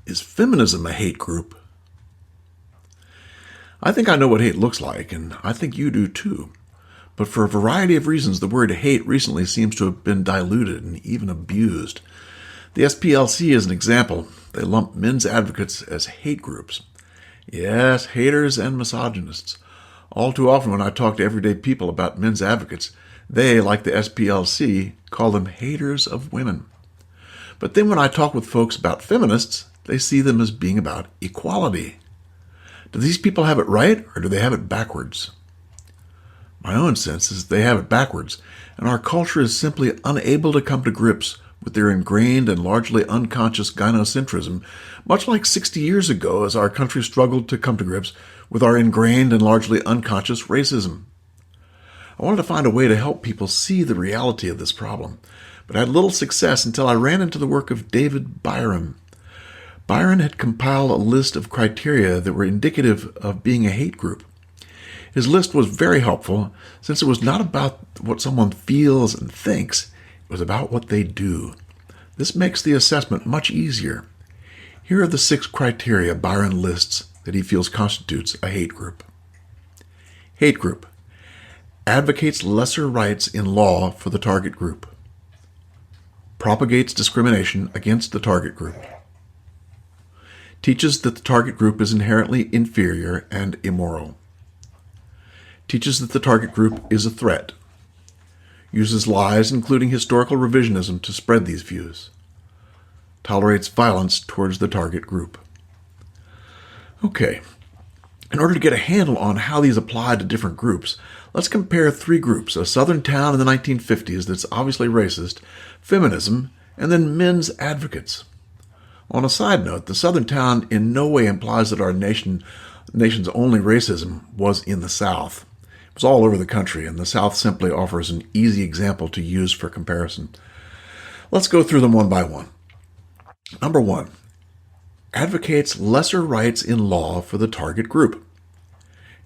Is feminism a hate group? I think I know what hate looks like, and I think you do too. But for a variety of reasons, the word hate recently seems to have been diluted and even abused. The SPLC is an example. They lump men's advocates as hate groups. Yes, haters and misogynists. All too often when I talk to everyday people about men's advocates, they, like the SPLC, call them haters of women. But then when I talk with folks about feminists, they see them as being about equality. Do these people have it right, or do they have it backwards? My own sense is they have it backwards, and our culture is simply unable to come to grips with their ingrained and largely unconscious gynocentrism, much like 60 years ago as our country struggled to come to grips with our ingrained and largely unconscious racism. I wanted to find a way to help people see the reality of this problem, but I had little success until I ran into the work of David Byron. Byron had compiled a list of criteria that were indicative of being a hate group. His list was very helpful since it was not about what someone feels and thinks, it was about what they do. This makes the assessment much easier. Here are the 6 criteria Byron lists that he feels constitutes a hate group. Hate group. Advocates lesser rights in law for the target group. Propagates discrimination against the target group. Teaches that the target group is inherently inferior and immoral. Teaches that the target group is a threat. Uses lies, including historical revisionism, to spread these views. Tolerates violence towards the target group. Okay, in order to get a handle on how these apply to different groups, let's compare 3 groups: a southern town in the 1950s that's obviously racist, feminism, and then men's advocates. On a side note, the southern town in no way implies that our nation's only racism was in the South. It was all over the country, and the South simply offers an easy example to use for comparison. Let's go through them one by one. Number 1, advocates lesser rights in law for the target group.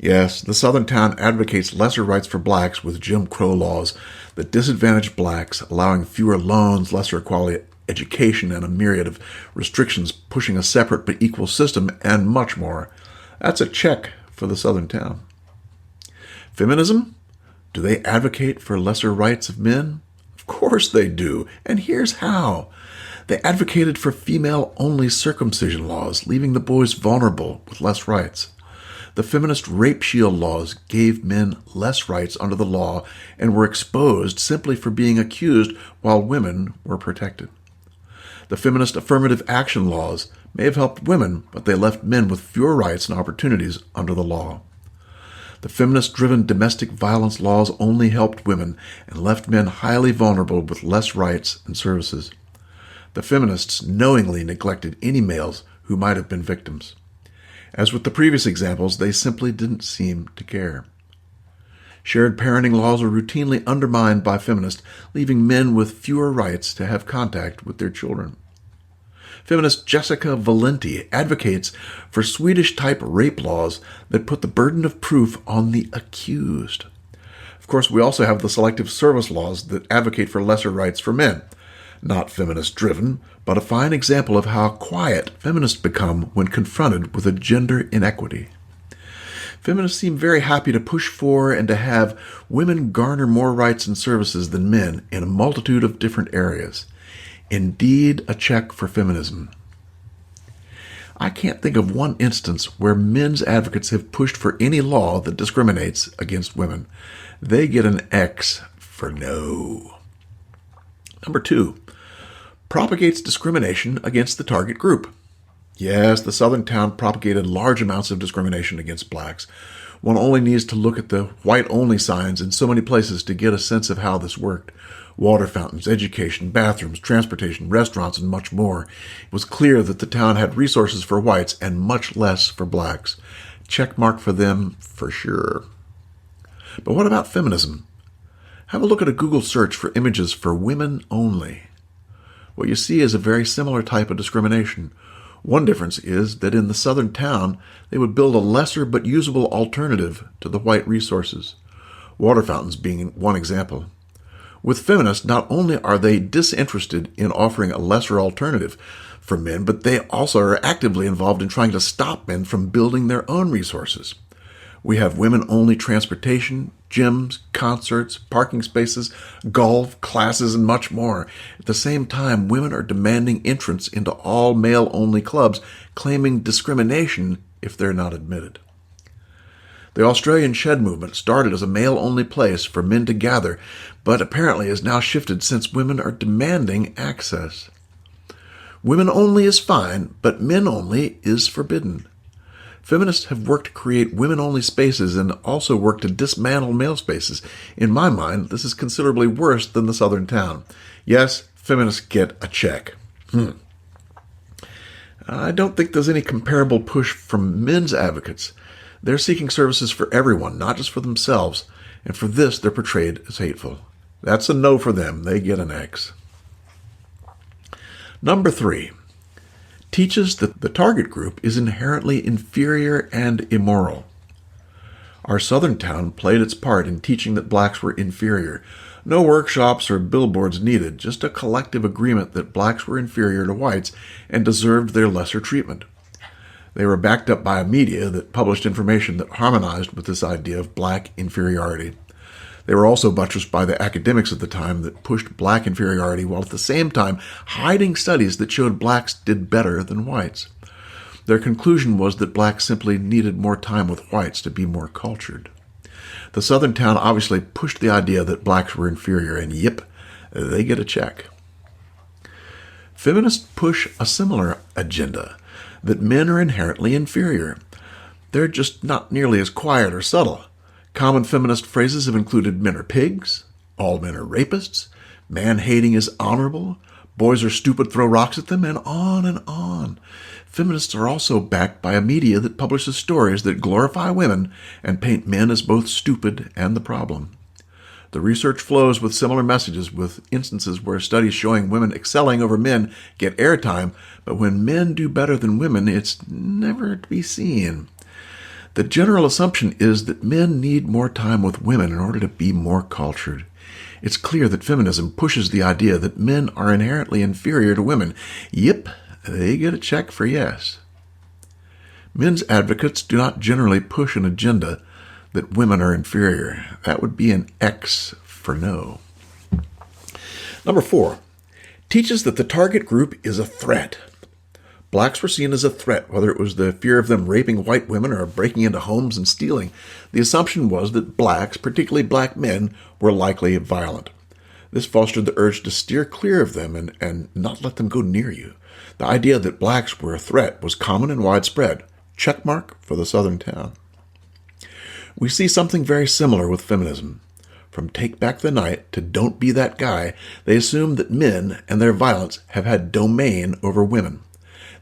Yes, the southern town advocates lesser rights for blacks with Jim Crow laws that disadvantage blacks, allowing fewer loans, lesser quality education, and a myriad of restrictions, pushing a separate but equal system, and much more. That's a check for the southern town. Feminism? Do they advocate for lesser rights of men? Of course they do, and here's how. They advocated for female-only circumcision laws, leaving the boys vulnerable with less rights. The feminist rape shield laws gave men less rights under the law and were exposed simply for being accused while women were protected. The feminist affirmative action laws may have helped women, but they left men with fewer rights and opportunities under the law. The feminist-driven domestic violence laws only helped women and left men highly vulnerable with less rights and services. The feminists knowingly neglected any males who might have been victims. As with the previous examples, they simply didn't seem to care. Shared parenting laws are routinely undermined by feminists, leaving men with fewer rights to have contact with their children. Feminist Jessica Valenti advocates for Swedish-type rape laws that put the burden of proof on the accused. Of course, we also have the selective service laws that advocate for lesser rights for men. Not feminist-driven, but a fine example of how quiet feminists become when confronted with a gender inequity. Feminists seem very happy to push for and to have women garner more rights and services than men in a multitude of different areas. Indeed, a check for feminism. I can't think of one instance where men's advocates have pushed for any law that discriminates against women. They get an X for no. Number 2, propagates discrimination against the target group. Yes, the southern town propagated large amounts of discrimination against blacks. One only needs to look at the white-only signs in so many places to get a sense of how this worked. Water fountains, education, bathrooms, transportation, restaurants, and much more. It was clear that the town had resources for whites and much less for blacks. Check mark for them for sure. But what about feminism? Have a look at a Google search for images for women only. What you see is a very similar type of discrimination. One difference is that in the southern town, they would build a lesser but usable alternative to the white resources. Water fountains being one example. With feminists, not only are they disinterested in offering a lesser alternative, for men, but they also are actively involved in trying to stop men from building their own resources. We have women-only transportation, gyms, concerts, parking spaces, golf, classes, and much more. At the same time, women are demanding entrance into all male-only clubs, claiming discrimination if they're not admitted. The Australian shed movement started as a male-only place for men to gather, but apparently has now shifted since women are demanding access. Women only is fine, but men only is forbidden. Feminists have worked to create women-only spaces and also worked to dismantle male spaces. In my mind, this is considerably worse than the Southern town. Yes, feminists get a check. I don't think there's any comparable push from men's advocates. They're seeking services for everyone, not just for themselves, and for this they're portrayed as hateful. That's a no for them. They get an X. Number 3. Teaches that the target group is inherently inferior and immoral. Our Southern town played its part in teaching that blacks were inferior. No workshops or billboards needed, just a collective agreement that blacks were inferior to whites and deserved their lesser treatment. They were backed up by a media that published information that harmonized with this idea of black inferiority. They were also buttressed by the academics of the time that pushed black inferiority while at the same time hiding studies that showed blacks did better than whites. Their conclusion was that blacks simply needed more time with whites to be more cultured. The Southern town obviously pushed the idea that blacks were inferior, and yep, they get a check. Feminists push a similar agenda, that men are inherently inferior. They're just not nearly as quiet or subtle. Common feminist phrases have included men are pigs, all men are rapists, man-hating is honorable, boys are stupid, throw rocks at them, and on and on. Feminists are also backed by a media that publishes stories that glorify women and paint men as both stupid and the problem. The research flows with similar messages, with instances where studies showing women excelling over men get airtime, but when men do better than women, it's never to be seen. The general assumption is that men need more time with women in order to be more cultured. It's clear that feminism pushes the idea that men are inherently inferior to women. Yep, they get a check for yes. Men's advocates do not generally push an agenda that women are inferior. That would be an X for no. Number 4, teaches that the target group is a threat. Blacks were seen as a threat, whether it was the fear of them raping white women or breaking into homes and stealing. The assumption was that blacks, particularly black men, were likely violent. This fostered the urge to steer clear of them and not let them go near you. The idea that blacks were a threat was common and widespread. Checkmark for the Southern town. We see something very similar with feminism. From Take Back the Night to Don't Be That Guy, they assume that men and their violence have had domain over women.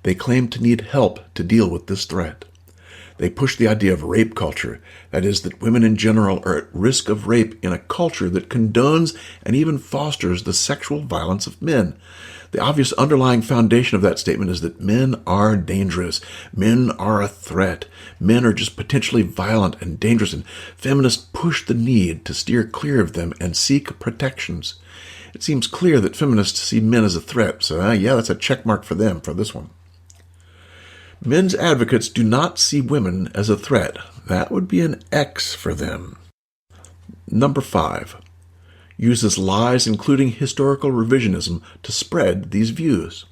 They claim to need help to deal with this threat. They push the idea of rape culture, that is, that women in general are at risk of rape in a culture that condones and even fosters the sexual violence of men. The obvious underlying foundation of that statement is that men are dangerous. Men are a threat. Men are just potentially violent and dangerous, and feminists push the need to steer clear of them and seek protections. It seems clear that feminists see men as a threat, so yeah, that's a check mark for them for this one. Men's advocates do not see women as a threat. That would be an X for them. Number 5. Uses lies, including historical revisionism, to spread these views.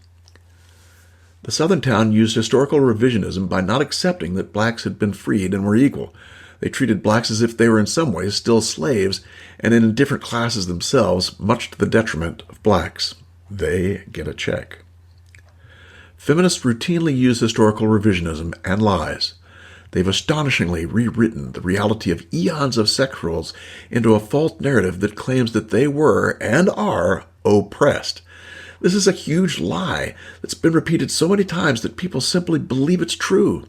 The Southern town used historical revisionism by not accepting that blacks had been freed and were equal. They treated blacks as if they were in some ways still slaves and in different classes themselves, much to the detriment of blacks. They get a check. Feminists routinely use historical revisionism and lies. They've astonishingly rewritten the reality of eons of sex roles into a false narrative that claims that they were and are oppressed. This is a huge lie that's been repeated so many times that people simply believe it's true.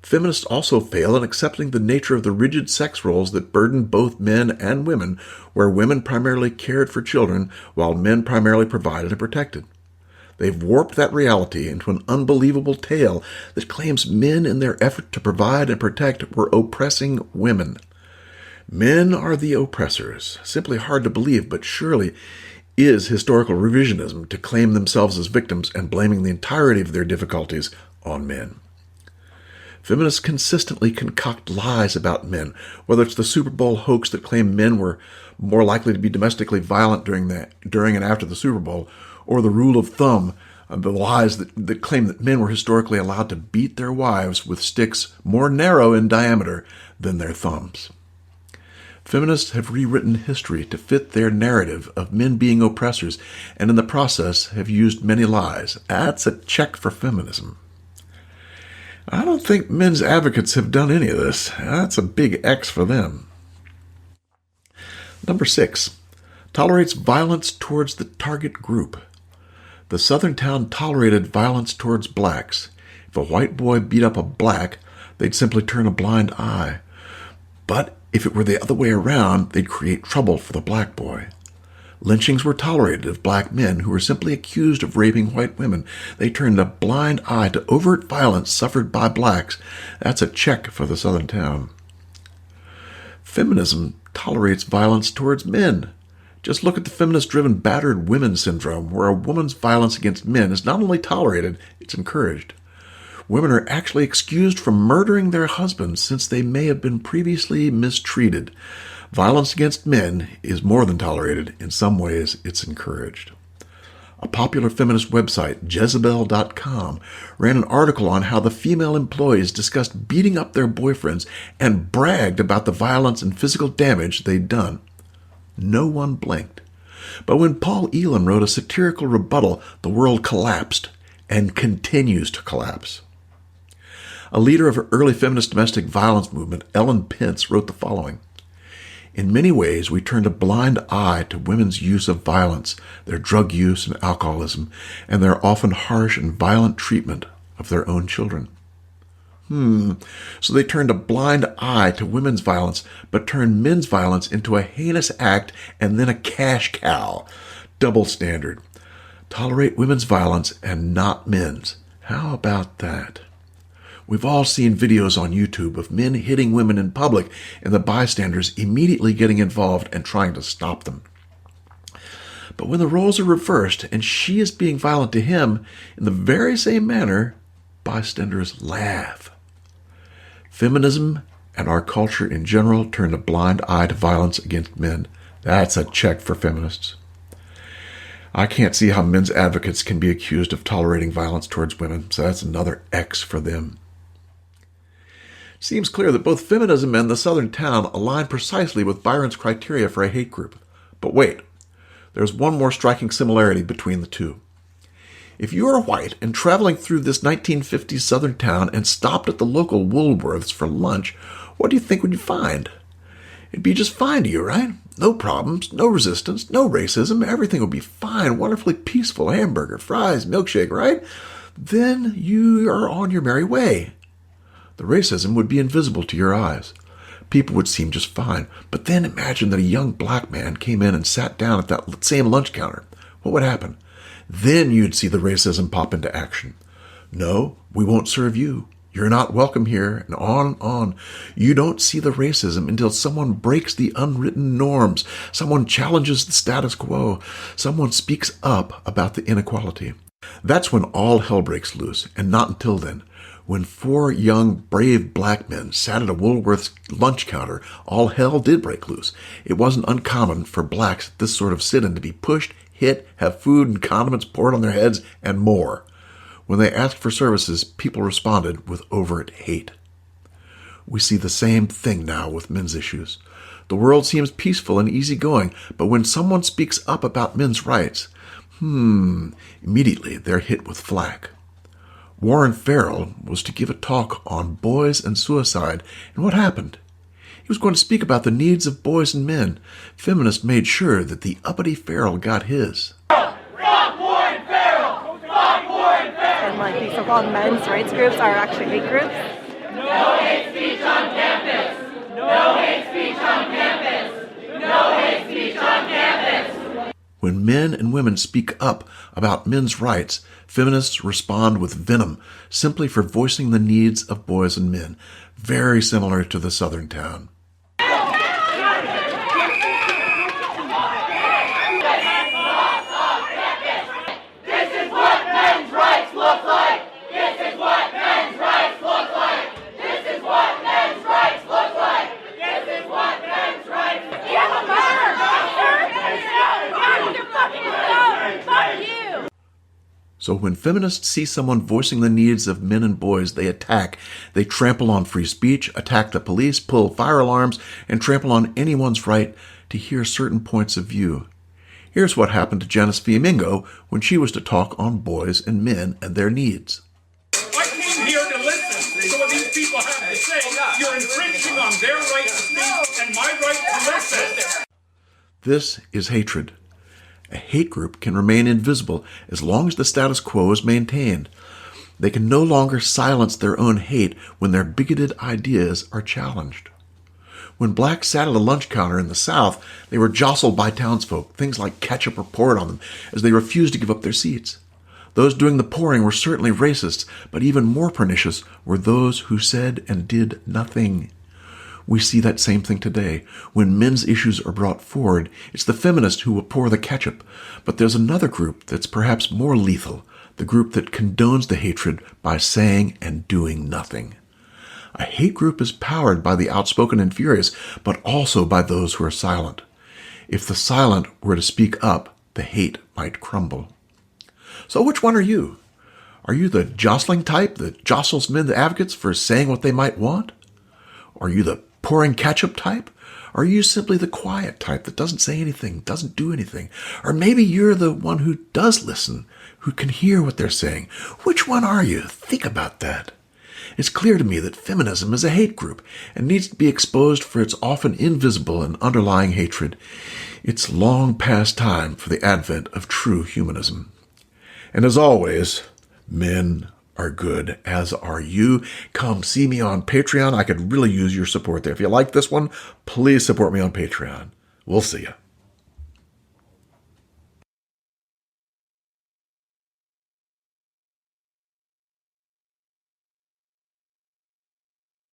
Feminists also fail in accepting the nature of the rigid sex roles that burden both men and women, where women primarily cared for children while men primarily provided and protected. They've warped that reality into an unbelievable tale that claims men in their effort to provide and protect were oppressing women. Men are the oppressors. Simply hard to believe, but surely is historical revisionism to claim themselves as victims and blaming the entirety of their difficulties on men. Feminists consistently concoct lies about men, whether it's the Super Bowl hoax that claimed men were more likely to be domestically violent during and after the Super Bowl, or the rule of thumb, the lies that claim that men were historically allowed to beat their wives with sticks more narrow in diameter than their thumbs. Feminists have rewritten history to fit their narrative of men being oppressors, and in the process have used many lies. That's a check for feminism. I don't think men's advocates have done any of this. That's a big X for them. Number 6, tolerates violence towards the target group. The Southern town tolerated violence towards blacks. If a white boy beat up a black, they'd simply turn a blind eye. But if it were the other way around, they'd create trouble for the black boy. Lynchings were tolerated of black men who were simply accused of raping white women. They turned a blind eye to overt violence suffered by blacks. That's a check for the Southern town. Feminism tolerates violence towards men. Just look at the feminist-driven battered women syndrome, where a woman's violence against men is not only tolerated, it's encouraged. Women are actually excused from murdering their husbands since they may have been previously mistreated. Violence against men is more than tolerated. In some ways, it's encouraged. A popular feminist website, Jezebel.com, ran an article on how the female employees discussed beating up their boyfriends and bragged about the violence and physical damage they'd done. No one blinked. But when Paul Elam wrote a satirical rebuttal, the world collapsed and continues to collapse. A leader of her early feminist domestic violence movement, Ellen Pence, wrote the following: "In many ways, we turned a blind eye to women's use of violence, their drug use and alcoholism, and their often harsh and violent treatment of their own children." So they turned a blind eye to women's violence, but turned men's violence into a heinous act and then a cash cow. Double standard. Tolerate women's violence and not men's. How about that? We've all seen videos on YouTube of men hitting women in public and the bystanders immediately getting involved and trying to stop them. But when the roles are reversed and she is being violent to him in the very same manner, bystanders laugh. Feminism and our culture in general turned a blind eye to violence against men. That's a check for feminists. I can't see how men's advocates can be accused of tolerating violence towards women, so that's another X for them. It seems clear that both feminism and the Southern town align precisely with Byron's criteria for a hate group. But wait, there's one more striking similarity between the two. If you are white and traveling through this 1950s Southern town and stopped at the local Woolworths for lunch, what do you think would you find? It'd be just fine to you, right? No problems, no resistance, no racism. Everything would be fine, wonderfully peaceful. Hamburger, fries, milkshake, right? Then you are on your merry way. The racism would be invisible to your eyes. People would seem just fine. But then imagine that a young black man came in and sat down at that same lunch counter. What would happen? Then you'd see the racism pop into action. No, we won't serve you. You're not welcome here, and on and on. You don't see the racism until someone breaks the unwritten norms, someone challenges the status quo, someone speaks up about the inequality. That's when all hell breaks loose, and not until then. When 4 young, brave black men sat at a Woolworth's lunch counter, all hell did break loose. It wasn't uncommon for blacks at this sort of sit-in to be pushed, hit, have food and condiments poured on their heads, and more. When they asked for services, people responded with overt hate. We see the same thing now with men's issues. The world seems peaceful and easygoing, but when someone speaks up about men's rights, immediately they're hit with flack. Warren Farrell was to give a talk on boys and suicide, and what happened? He was going to speak about the needs of boys and men. Feminists made sure that the uppity Farrell got his. Rock Warren Farrell! Rock Warren Farrell! And these so-called men's rights groups are actually hate groups. No hate speech on campus! No hate speech on campus! No hate speech on campus! When men and women speak up about men's rights, feminists respond with venom simply for voicing the needs of boys and men, very similar to the Southern town. So when feminists see someone voicing the needs of men and boys, they attack. They trample on free speech, attack the police, pull fire alarms, and trample on anyone's right to hear certain points of view. Here's what happened to Janice Fiamengo when she was to talk on boys and men and their needs. I came here to listen to what these people have to say. You're infringing on their right to speak and my right to listen. This is hatred. A hate group can remain invisible as long as the status quo is maintained. They can no longer silence their own hate when their bigoted ideas are challenged. When blacks sat at a lunch counter in the South, they were jostled by townsfolk. Things like ketchup were poured on them as they refused to give up their seats. Those doing the pouring were certainly racists, but even more pernicious were those who said and did nothing. We see that same thing today. When men's issues are brought forward, it's the feminists who will pour the ketchup. But there's another group that's perhaps more lethal, the group that condones the hatred by saying and doing nothing. A hate group is powered by the outspoken and furious, but also by those who are silent. If the silent were to speak up, the hate might crumble. So which one are you? Are you the jostling type that jostles men advocates for saying what they might want? Are you the pouring ketchup type? Or are you simply the quiet type that doesn't say anything, doesn't do anything? Or maybe you're the one who does listen, who can hear what they're saying. Which one are you? Think about that. It's clear to me that feminism is a hate group and needs to be exposed for its often invisible and underlying hatred. It's long past time for the advent of true humanism. And as always, men are good, as are you. Come see me on Patreon. I could really use your support there. If you like this one, please support me on Patreon. We'll see you.